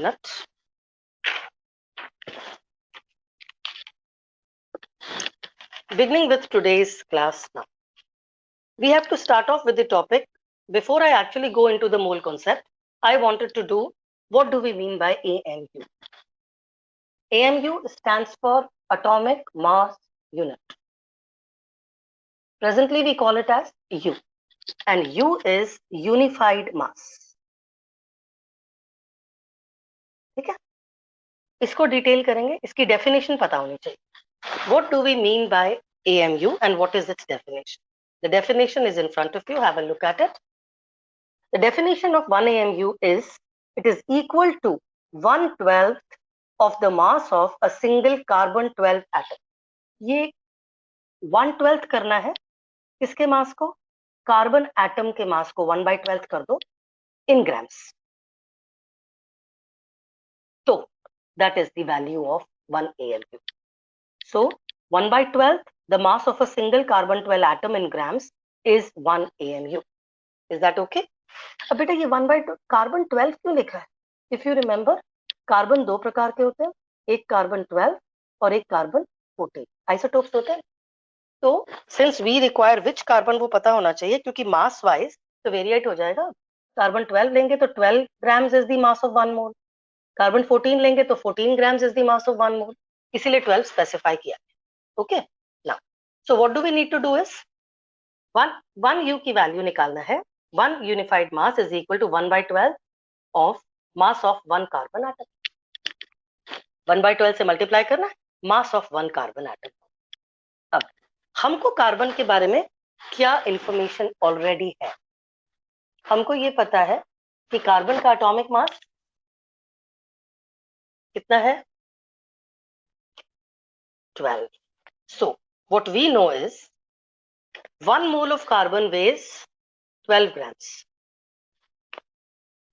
minute. Beginning with today's class now. We have to start off with the topic. Before I actually go into the mole concept, I wanted to do what do we mean by AMU. AMU stands for Atomic Mass Unit. Presently we call it as U, and U is unified mass. ठीक है, इसको detail करेंगे, इसकी definition पता होनी चाहिए. What do we mean by AMU and what is its definition? The definition is in front of you. Have a look at it. The definition of 1 AMU is it is equal to 1/12 of the mass of a single carbon 12 atom. ये 1/12 करना है किसके मास को? Carbon atom के मास को 1/12 कर दो in grams. So that is the value of 1 AMU. So 1/12, the mass of a single carbon 12 atom in grams is 1 AMU. Is that okay? अब बेटा ये 1/12 कार्बन 12 क्यों लिखा है? If you remember, कार्बन दो प्रकार के होते हैं, एक कार्बन 12 और एक कार्बन 14 आइसोटोप्स होते हैं. तो since we require which carbon वो पता होना चाहिए, क्योंकि मास वाइज तो वेरिएट हो जाएगा. कार्बन 12 लेंगे तो 12 grams is the mass of 1 mole. Carbon 14 लेंगे तो 14 grams is the mass of 1 mole. इसीलिए 12 स्पेसिफाई किया. Okay, now so what do we need to do is 1 U की वैल्यू निकालना है. 1 unified mass is equal to 1/12 of mass of 1 carbon atom. 1/12 से multiply करना है मास ऑफ 1 कार्बन एटम. अब हमको कार्बन के बारे में क्या इंफॉर्मेशन ऑलरेडी है? हमको ये पता है कि कार्बन का एटॉमिक मास कितना है? 12. So what we know is 1 mole of carbon weighs 12 grams.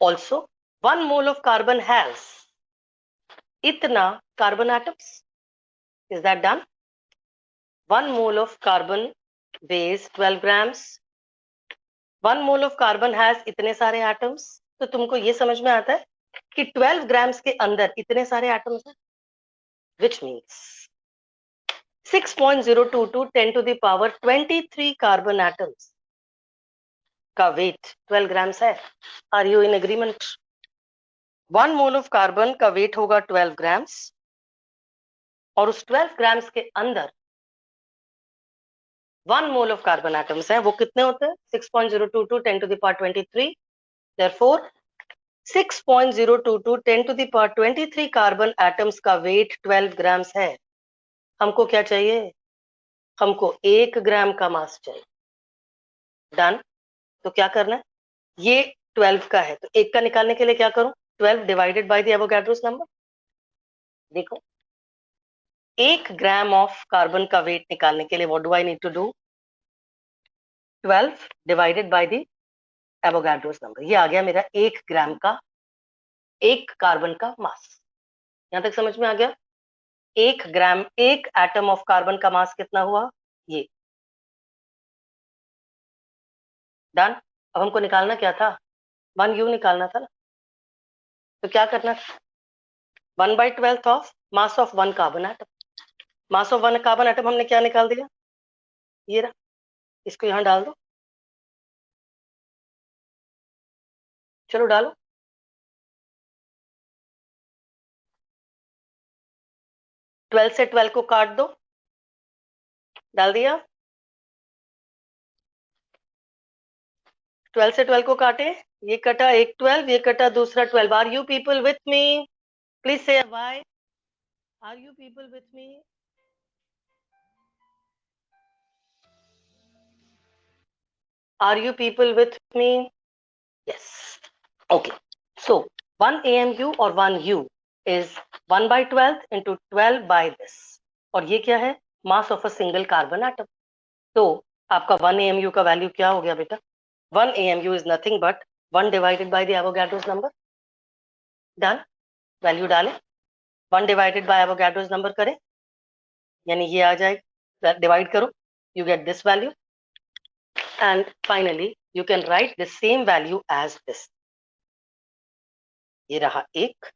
Also 1 mole of carbon has itna carbon atoms. Is that done? 1 mole of carbon weighs 12 grams. 1 mole of carbon has इतने सारे atoms. तो तुमको ये समझ में आता है कि 12 grams के अंदर इतने सारे atoms हैं, which means 6.022 10 to the power 23 carbon atoms का weight 12 grams है. Are you in agreement? 1 mole of carbon का weight होगा 12 grams और उस 12 grams के अंदर 1 mole of carbon atoms हैं. वो कितने होते हैं? 6.022 10 to the power 23. Therefore 6.022 10 to the power 23 carbon atoms का वेट 12 ग्राम्स है. हमको क्या चाहिए? हमको 1 ग्राम का मास चाहिए. डन. तो क्या करना है? ये 12 का है तो 1 का निकालने के लिए क्या करूं? 12 divided by the Avogadro's number. देखो 1 ग्राम ऑफ कार्बन का वेट निकालने के लिए what do I need to do? 12 divided by the Avogadro's number. ये आ गया मेरा 1 ग्राम का 1 कार्बन का मास. यहां तक समझ में आ गया? 1 ग्राम 1 एटम ऑफ कार्बन का मास कितना हुआ? ये. डन. अब हमको निकालना क्या था? 1 U निकालना था ना. तो क्या करना था? 1/12 of mass of 1 carbon atom. Mass of 1 carbon atom हमने क्या निकाल दिया? ये रहा. इसको यहां डाल दो. चलो डालो. ट्वेल्व से 12 को काट दो. डाल दिया. 12 से 12 को काटे. ये कटा एक 12, ये कटा दूसरा 12. Are you people with me? Please say why. Are you people with me? Are you people with me? Yes. Okay. So 1 AMU or 1 U is 1/12 into 12 by this. और ये क्या है? Mass of a single carbon atom. तो आपका 1 AMU का value क्या हो गया बेटा? 1 AMU is nothing but 1 divided by the Avogadro's number. Done. Value डालें. 1 divided by Avogadro's number करें, यानी ये आ जाएगा. डिवाइड करो, you get this value. And finally you can write the same value as this. ये रहा 1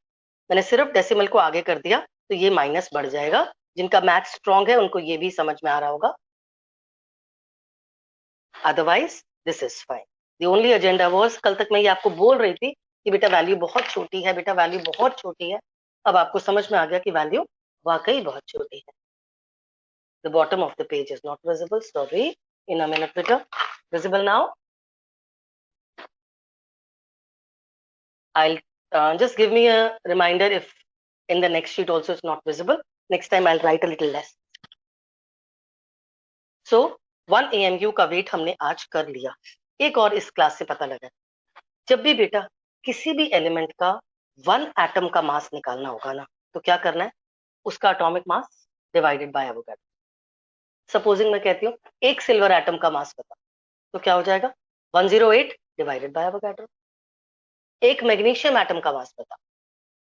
मैंने सिर्फ डेसिमल को आगे कर दिया तो ये माइनस बढ़ जाएगा। जिनका मैथ स्ट्रांग है उनको ये भी समझ में आ रहा होगा, otherwise this is fine. The only agenda was, कल तक मैं ये आपको बोल रही थी कि बेटा वैल्यू बहुत छोटी है, बेटा वैल्यू बहुत छोटी है। अब आपको समझ में आ गया कि वैल्यू वाकई बहुत छोटी है। The bottom of the page is not visible. Sorry. In a minute, better. Visible now? I'll just give me a reminder if in the next sheet also it's not visible. Next time I'll write a little less. So 1 AMU का wait हमने आज कर लिया। एक और इस class से पता लगा, जब भी बेटा किसी भी एलिमेंट का 1 एटम का मास निकालना होगा ना, तो क्या करना है, उसका atomic mass divided by Avogadro. Supposing मैं कहती हूँ एक सिल्वर एटम का मास पता, तो क्या हो जाएगा 108 डिवाइडेड बाय एवोगाड्रो। एक मैग्नीशियम एटम का मास पता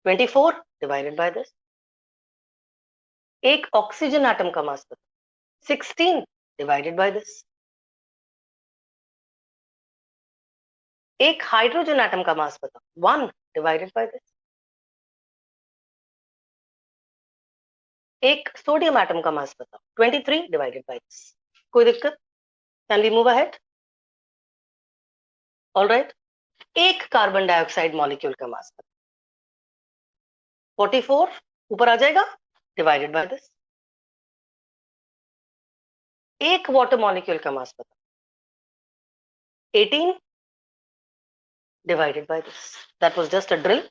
24 डिवाइडेड बाय दिस। एक ऑक्सीजन एटम का मास पता 16 डिवाइडेड बाय दिस। एक हाइड्रोजन एटम का मास पता 1 डिवाइडेड बाय दिस। एक सोडियम एटम का मास पता 23 डिवाइडेड बाय दिस। कोई दिक्कत? Can we move ahead? Alright. एक कार्बन डाइऑक्साइड मॉलिक्यूल का मास पता 44 ऊपर आ जाएगा डिवाइडेड बाय दिस। एक वाटर मॉलिक्यूल का मास पता 18 divided by this. That was just a drill.